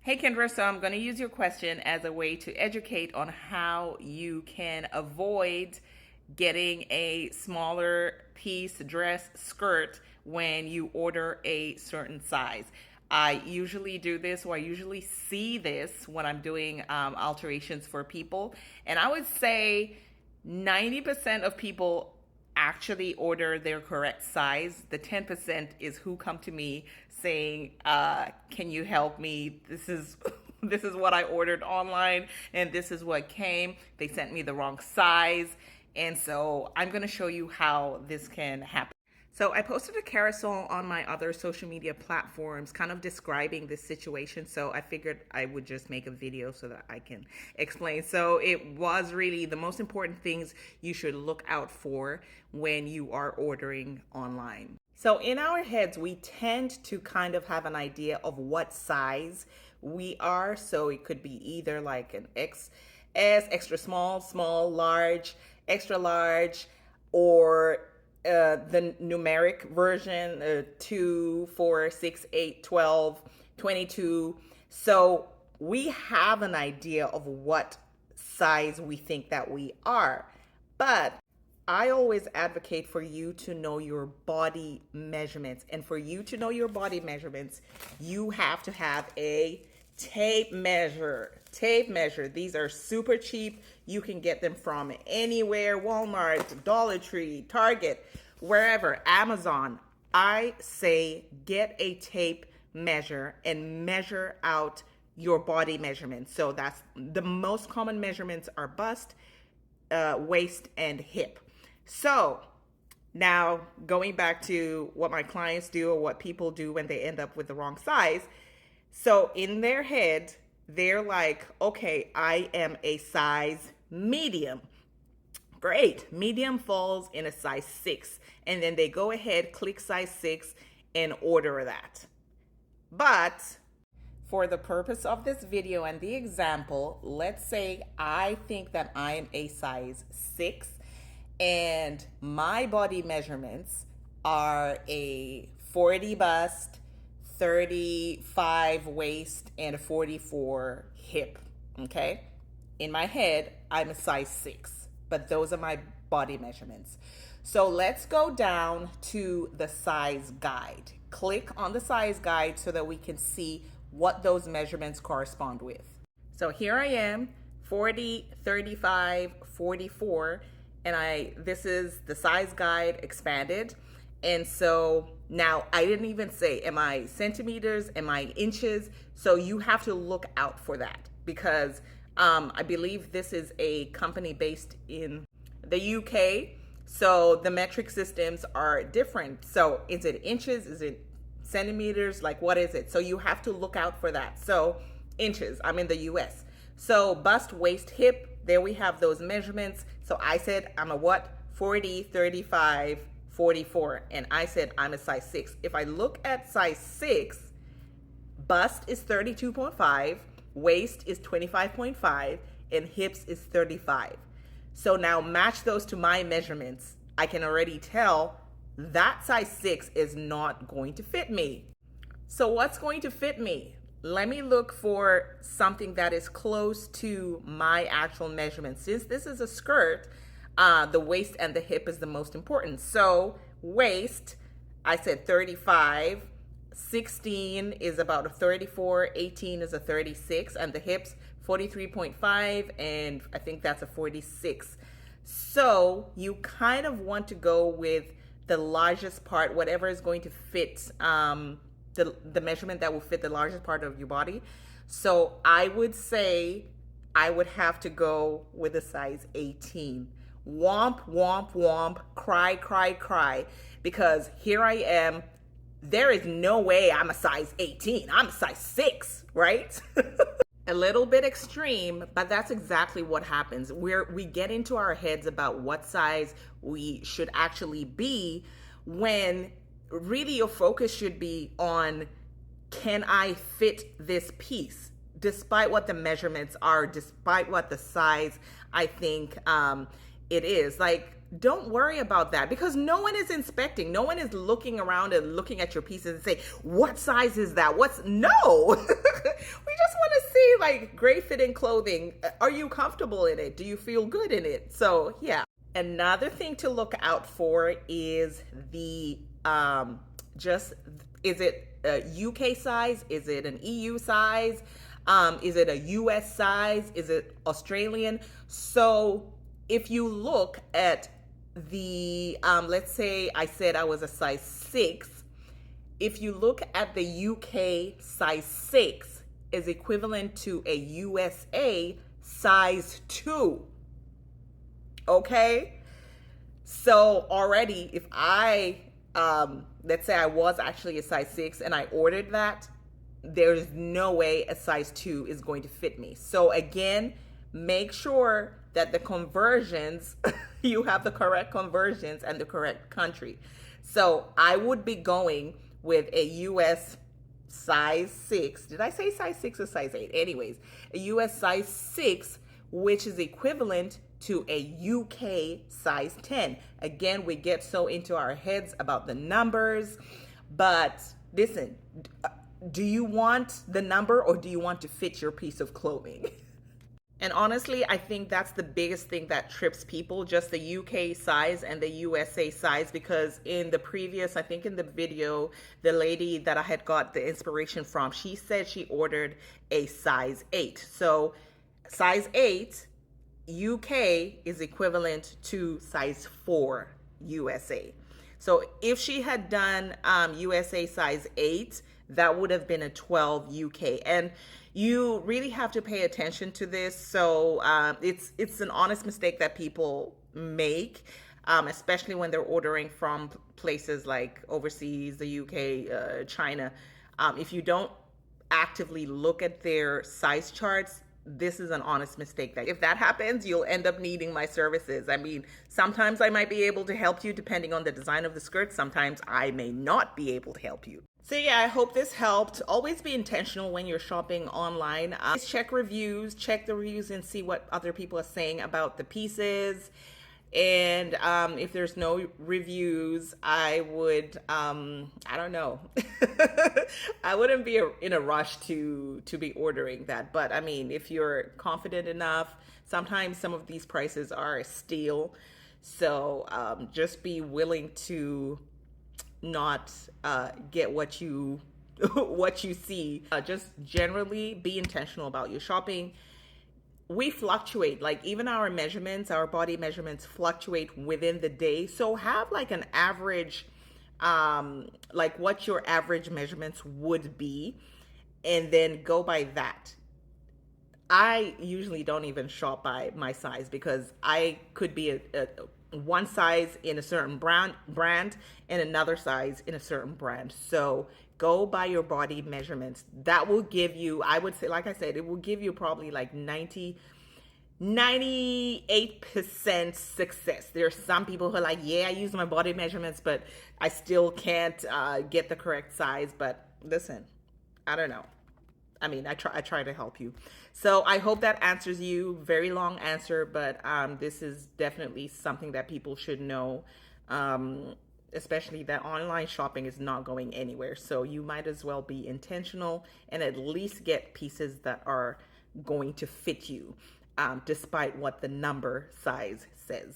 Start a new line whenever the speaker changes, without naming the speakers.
Hey Kendra, so I'm going to use your question as a way to educate on how you can avoid getting a smaller piece, dress, skirt when you order a certain size. I usually do this, or I usually see this when I'm doing alterations for people. And I would say 90% of people actually order their correct size. The 10% is who come to me saying, can you help me? This is this is what I ordered online and this is what came. They sent me the wrong size. And so I'm going to show you how this can happen. So I posted a carousel on my other social media platforms kind of describing this situation. So I figured I would just make a video so that I can explain. So it was really the most important things you should look out for when you are ordering online. So in our heads, we tend to kind of have an idea of what size we are. So it could be either like an XS, extra small, small, large, extra large, or the numeric version 2, 4, 6, 8, 12, 22. So we have an idea of what size we think that we are. But I always advocate for you to know your body measurements. And for you to know your body measurements, you have to have a tape measure. Tape measure. These are super cheap. You can get them from anywhere, Walmart, Dollar Tree, Target, wherever, Amazon. I say get a tape measure and measure out your body measurements. So that's the most common measurements are bust, waist, and hip. So now going back to what my clients do or what people do when they end up with the wrong size. So in their head, they're like, okay, I am a size medium. Great. Medium falls in a size 6. And then they go ahead, click size 6, and order that. But for the purpose of this video and the example, let's say I think that I'm a size 6 and my body measurements are a 40 bust, 35 waist, and a 44 hip. Okay? In my head, I'm a size 6, but those are my body measurements. So let's go down to the size guide. Click on the size guide so that we can see what those measurements correspond with. So here I am, 40, 35, 44, and this is the size guide expanded. And so now I didn't even say, am I centimeters, am I inches? So you have to look out for that because I believe this is a company based in the UK. So the metric systems are different. So is it inches? Is it centimeters? Like what is it? So you have to look out for that. So inches, I'm in the US. So bust, waist, hip, there we have those measurements. So I said I'm a what? 40, 35, 44. And I said I'm a size 6. If I look at size 6, bust is 32.5, waist is 25.5, and hips is 35. So now match those to my measurements. I can already tell that size 6 is not going to fit me. So what's going to fit me? Let me look for something that is close to my actual measurement. Since this is a skirt, the waist and the hip is the most important. So waist, I said 35, 16 is about a 34, 18 is a 36, and the hips 43.5, and I think that's a 46. So you kind of want to go with the largest part, whatever is going to fit the measurement that will fit the largest part of your body. So I would say I would have to go with a size 18. Womp, womp, womp, cry, cry, cry. Because here I am. There is no way I'm a size 18. I'm a size 6, right? A little bit extreme, but that's exactly what happens. We get into our heads about what size we should actually be when really your focus should be on, can I fit this piece? Despite what the measurements are, despite what the size I think it is. Like, don't worry about that because no one is inspecting. No one is looking around and looking at your pieces and say, what size is that? No, we just like great fitting clothing. Are you comfortable in it? Do you feel good in it? So yeah. Another thing to look out for is the just is it a UK size? Is it an EU size? Is it a US size? Is it Australian? So if you look at the let's say I said I was a size 6. If you look at the UK size 6 is equivalent to a USA size 2. Okay? So already if I let's say I was actually a size 6 and I ordered that, there's no way a size 2 is going to fit me. So again, make sure that the conversions, you have the correct conversions and the correct country. So I would be going with a US size 6. Did I say size 6 or size 8? Anyways, a US size 6, which is equivalent to a UK size 10. Again, we get so into our heads about the numbers, but listen, do you want the number or do you want to fit your piece of clothing? And honestly, I think that's the biggest thing that trips people, just the UK size and the USA size, because in the previous, I think in the video, the lady that I had got the inspiration from, she said she ordered a size 8. So size 8 UK is equivalent to size 4 USA. So if she had done USA size 8, that would have been a 12 UK. And you really have to pay attention to this. So it's an honest mistake that people make, especially when they're ordering from places like overseas, the UK, China. If you don't actively look at their size charts, this is an honest mistake. That if that happens, you'll end up needing my services. I mean, sometimes I might be able to help you depending on the design of the skirt. Sometimes I may not be able to help you. So yeah, I hope this helped. Always be intentional when you're shopping online. Check the reviews and see what other people are saying about the pieces. And if there's no reviews, I would, I don't know. I wouldn't be in a rush to be ordering that. But I mean, if you're confident enough, sometimes some of these prices are a steal. So just be willing to not get what you what you see. Just generally be intentional about your shopping. We fluctuate, like even our measurements, our body measurements fluctuate within the day. So have like an average, like what your average measurements would be, and then go by that. I usually don't even shop by my size because I could be a one size in a certain brand and another size in a certain brand. So go by your body measurements. That will give you, I would say, like I said, it will give you probably like 98% success. There's some people who are like, yeah, I use my body measurements, but I still can't get the correct size. But listen, I don't know. I mean, I try to help you. So I hope that answers you. Very long answer, but this is definitely something that people should know, especially that online shopping is not going anywhere. So you might as well be intentional and at least get pieces that are going to fit you, despite what the number size says.